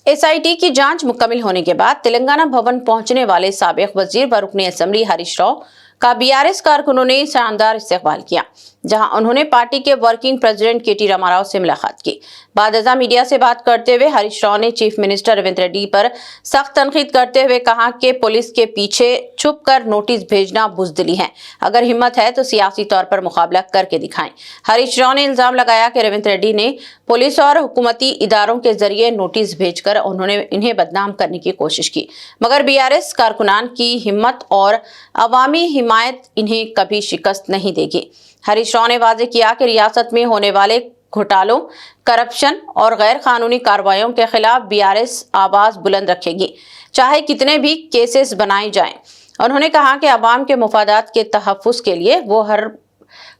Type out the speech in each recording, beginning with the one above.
SIT की जांच मुकम्मल होने के बाद तेलंगाना भवन पहुंचने वाले साबिक वजीर व रुकने असेंबली हरीश राव का बीआरएस कारकुनों ने शानदार इस्तकबाल किया, जहां उन्होंने पार्टी के वर्किंग प्रेसिडेंट केटी रामाराव से मुलाकात की। बादशाह मीडिया से बात करते हुए हरीश राव ने चीफ मिनिस्टर रेवंत रेड्डी पर सख्त तनकीद करते हुए कहा कि पुलिस के पीछे छुप कर नोटिस भेजना बुजदिली है। अगर हिम्मत है तो सियासी तौर पर मुकाबला करके दिखाएं। हरीश राव ने इल्जाम लगाया कि रेवंत रेड्डी ने पुलिस और हुकूमती इदारों के जरिए नोटिस भेजकर उन्होंने इन्हें बदनाम करने की कोशिश की, मगर बीआरएस कारकुनान की हिम्मत और अवामी हिमायत इन्हें कभी शिकस्त नहीं देगी। हरीश राव ने वाजे किया कि रियासत में होने वाले घोटालों, करप्शन और गैर कानूनी कार्रवाइयों के खिलाफ बीआरएस आवाज बुलंद रखेगी, चाहे कितने भी केसेस बनाए जाएं। उन्होंने कहा कि अवाम के मुफादात के तहफ़्फ़ुज़ के लिए वो हर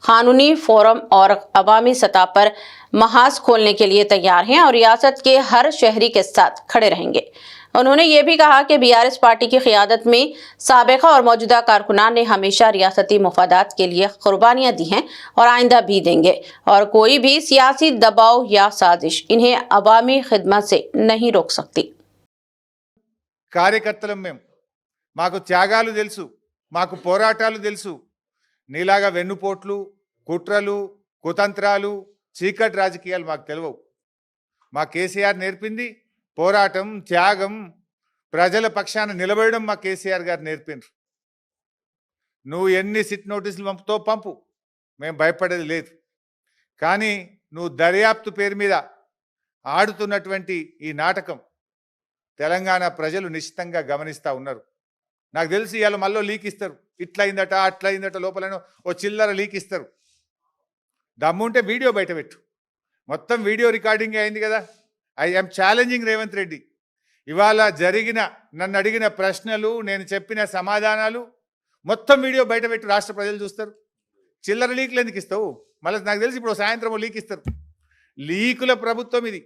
कानूनी फोरम और अवामी सतह पर महाज खोलने के लिए तैयार हैं और रियासत के हर शहरी के साथ खड़े रहेंगे। उन्होंने ये भी कहा कि बीआरएस पार्टी की क़ियादत में साबिक़ा और मौजूदा कारकुनान ने हमेशा रियासती मुफादात के लिए कुर्बानियां दी हैं और आइंदा भी देंगे, और कोई भी सियासी दबाव या साजिश इन्हें अवामी खिदमत से नहीं रोक सकती। కార్యకర్తలం మేము, మాకు త్యాగాలు తెలుసు, మాకు పోరాటాలు తెలుసు. నీలాగా వెన్నుపోట్లు, కుట్రలు, కుతంత్రాలు, చీకటి రాజకీయాలు మాకు తెలియవు. మా కేసీఆర్ నేర్పింది పోరాటం, త్యాగం, ప్రజల పక్షాన నిలబడడం మా కేసీఆర్ గారు నేర్పినారు. నువ్వు ఎన్ని సిట్ నోటీసులు పంపుతో పంపు, మేము భయపడేది లేదు. కానీ నువ్వు దర్యాప్తు పేరు మీద ఆడుతున్నటువంటి ఈ నాటకం తెలంగాణ ప్రజలు నిశ్చితంగా గమనిస్తూ ఉన్నారు. నాకు తెలిసి ఇవాళ మళ్ళీ లీక్ ఇస్తారు, ఇట్లయిందట అట్లయిందట, లోపలను ఓ చిల్లర లీక్ ఇస్తారు. దమ్ముంటే వీడియో బయట పెట్టు. మొత్తం వీడియో రికార్డింగ్ అయింది కదా. I'm challenging Revanth Reddy. ఇవాళ జరిగిన, నన్ను అడిగిన ప్రశ్నలు, నేను చెప్పిన సమాధానాలు మొత్తం వీడియో బయట పెట్టు, రాష్ట్ర ప్రజలు చూస్తారు. చిల్లర లీకులు ఎందుకు ఇస్తావు? మళ్ళీ నాకు తెలిసి ఇప్పుడు సాయంత్రం లీక్ ఇస్తారు. లీకుల ప్రభుత్వం ఇది.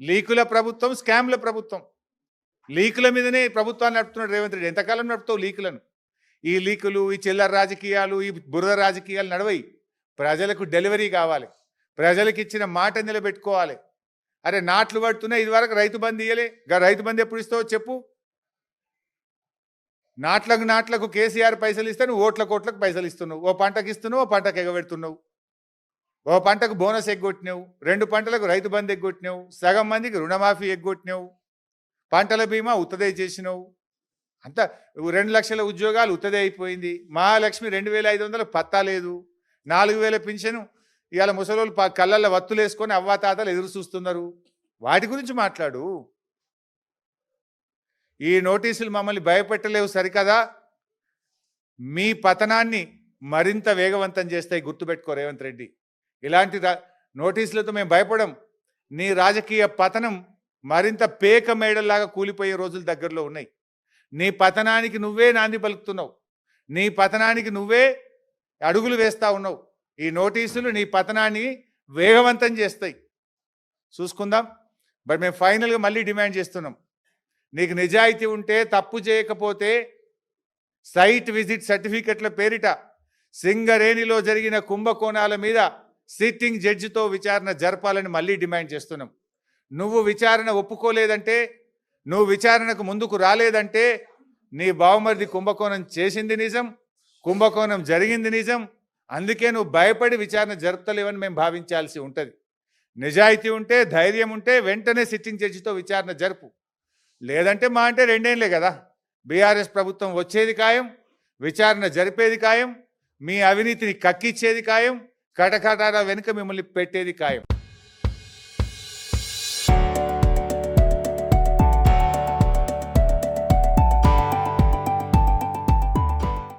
లీకుల ప్రభుత్వం, స్కామ్ల ప్రభుత్వం. లీకుల మీదనే ప్రభుత్వాన్ని నడుపుతున్నాడు రేవంత్ రెడ్డి. ఎంతకాలం నడుపుతావు లీకులను? ఈ లీకులు, ఈ చిల్లర రాజకీయాలు, ఈ బురద రాజకీయాలు నడవయి. ప్రజలకు డెలివరీ కావాలి, ప్రజలకు ఇచ్చిన మాట నిలబెట్టుకోవాలి. అరే నాట్లు పడుతున్నా, ఇదివరకు రైతు బంధు ఇయ్యలే, రైతు బంధు ఎప్పుడు ఇస్తావో చెప్పు. నాట్లకు కేసీఆర్ పైసలు ఇస్తే నువ్వు ఓట్లకు పైసలు ఇస్తున్నావు. ఓ పంటకు ఇస్తున్నావు, ఓ పంటకు ఎగబెడుతున్నావు. ఓ పంటకు బోనస్ ఎగ్గొట్టినావు, 2 పంటలకు రైతు బంధు ఎగ్గొట్టినావు, సగం మందికి రుణమాఫీ ఎగ్గొట్టినావు, పంటల బీమా ఉత్తదే చేసినావు. అంతా 2 లక్షల ఉద్యోగాలు ఉత్తదే అయిపోయింది. మహాలక్ష్మి 2500 పత్తా లేదు. 4000 పింఛను ఇవాళ ముసలోళ్ళు కళ్ళల్లో వత్తులు వేసుకొని అవ్వాతాతలు ఎదురు చూస్తున్నారు. వాటి గురించి మాట్లాడు. ఈ నోటీసులు మమ్మల్ని భయపెట్టలేవు సరికదా, మీ పతనాన్ని మరింత వేగవంతం చేస్తాయి, గుర్తుపెట్టుకో రేవంత్ రెడ్డి. ఇలాంటి నోటీసులతో మేము భయపడం. నీ రాజకీయ పతనం మరింత పేక మేడల్లాగా కూలిపోయే రోజులు దగ్గరలో ఉన్నాయి. నీ పతనానికి నువ్వే నాంది పలుకుతున్నావు, నీ పతనానికి నువ్వే అడుగులు వేస్తూ ఉన్నావు. ఈ నోటీసులు నీ పతనాన్ని వేగవంతం చేస్తాయి, చూసుకుందాం. బట్ మేము ఫైనల్గా మళ్ళీ డిమాండ్ చేస్తున్నాం, నీకు నిజాయితీ ఉంటే, తప్పు చేయకపోతే సైట్ విజిట్ సర్టిఫికెట్ల పేరిట సింగరేణిలో జరిగిన కుంభకోణాల మీద సిట్టింగ్ జడ్జితో విచారణ జరపాలని మళ్ళీ డిమాండ్ చేస్తున్నాం. నువ్వు విచారణ ఒప్పుకోలేదంటే, నువ్వు విచారణకు ముందుకు రాలేదంటే నీ బావమరిది కుంభకోణం చేసింది నిజం, కుంభకోణం జరిగింది నిజం. అందుకే నువ్వు భయపడి విచారణ జరుపుతలేవని మేము భావించాల్సి ఉంటుంది. నిజాయితీ ఉంటే, ధైర్యం ఉంటే వెంటనే సిట్టింగ్ జడ్జితో విచారణ జరుపు. లేదంటే మా అంటే 2 ఏళ్ళే కదా, బీఆర్ఎస్ ప్రభుత్వం వచ్చేది ఖాయం, విచారణ జరిపేది ఖాయం, మీ అవినీతిని కక్కిచ్చేది ఖాయం, కటకటాల వెనుక మిమ్మల్ని పెట్టేది ఖాయం.